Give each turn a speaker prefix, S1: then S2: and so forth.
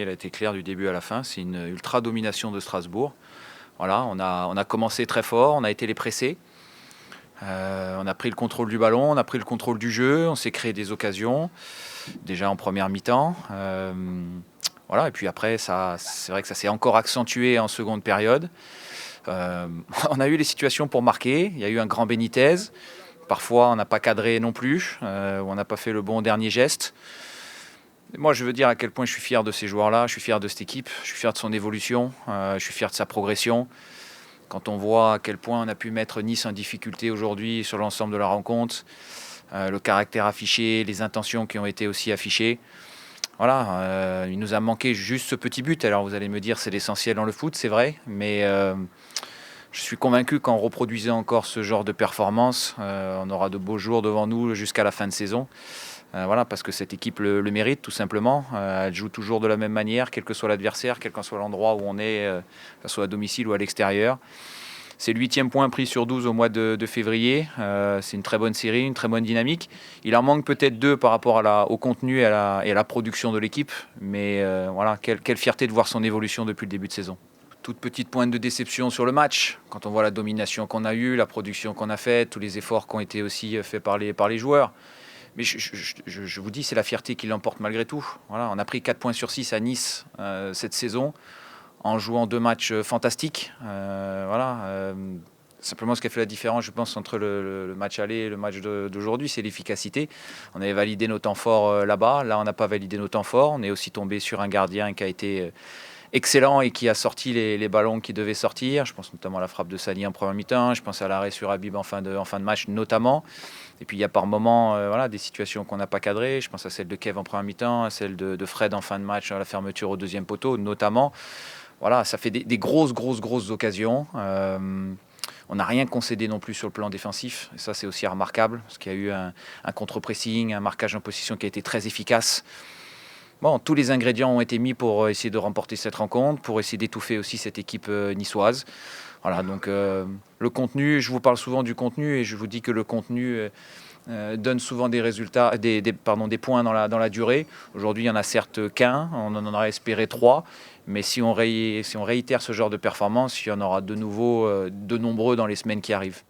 S1: elle a été claire du début à la fin. C'est une ultra domination de Strasbourg. Voilà, on a commencé très fort, on a été les pressés. On a pris le contrôle du ballon, on a pris le contrôle du jeu, on s'est créé des occasions, déjà en première mi-temps. Voilà, et puis après, c'est vrai que ça s'est encore accentué en seconde période. On a eu les situations pour marquer, il y a eu un grand Benitez. Parfois, on n'a pas cadré non plus, ou on n'a pas fait le bon dernier geste. Moi, je veux dire à quel point je suis fier de ces joueurs-là, je suis fier de cette équipe, je suis fier de son évolution, je suis fier de sa progression. Quand on voit à quel point on a pu mettre Nice en difficulté aujourd'hui sur l'ensemble de la rencontre, le caractère affiché, les intentions qui ont été aussi affichées. Voilà, il nous a manqué juste ce petit but. Alors vous allez me dire c'est l'essentiel dans le foot, c'est vrai, mais je suis convaincu qu'en reproduisant encore ce genre de performance, on aura de beaux jours devant nous jusqu'à la fin de saison. Voilà, parce que cette équipe le mérite tout simplement. Elle joue toujours de la même manière, quel que soit l'adversaire, quel que soit l'endroit où on est, que ce soit à domicile ou à l'extérieur. C'est le 8e point pris sur 12 au mois de février. C'est une très bonne série, une très bonne dynamique. Il en manque peut-être 2 par rapport au contenu et à la production de l'équipe. Mais voilà, quelle fierté de voir son évolution depuis le début de saison. Toute petite pointe de déception sur le match. Quand on voit la domination qu'on a eue, la production qu'on a faite, tous les efforts qui ont été aussi faits par les joueurs. Mais je vous dis, c'est la fierté qui l'emporte malgré tout. Voilà, on a pris 4 points sur 6 à Nice cette saison, en jouant 2 matchs fantastiques. Simplement, ce qui a fait la différence, je pense, entre le match aller et le match d'aujourd'hui, c'est l'efficacité. On avait validé nos temps forts là-bas. Là, on n'a pas validé nos temps forts. On est aussi tombé sur un gardien qui a été excellent et qui a sorti les ballons qui devaient sortir. Je pense notamment à la frappe de Sali en première mi-temps. Je pense à l'arrêt sur Habib en fin de match notamment. Et puis il y a par moments des situations qu'on n'a pas cadrées. Je pense à celle de Kev en première mi-temps, à celle de Fred en fin de match, à la fermeture au 2e poteau notamment. Voilà, ça fait des grosses occasions. On n'a rien concédé non plus sur le plan défensif. Et ça, c'est aussi remarquable, parce qu'il y a eu un contre-pressing, un marquage en position qui a été très efficace. Bon, tous les ingrédients ont été mis pour essayer de remporter cette rencontre, pour essayer d'étouffer aussi cette équipe niçoise. Voilà, donc le contenu, je vous parle souvent du contenu et je vous dis que le contenu donne souvent des résultats, des points dans la durée. Aujourd'hui, il n'y en a certes qu'un, on en aurait espéré 3, mais si on réitère ce genre de performance, il y en aura de nouveau de nombreux dans les semaines qui arrivent.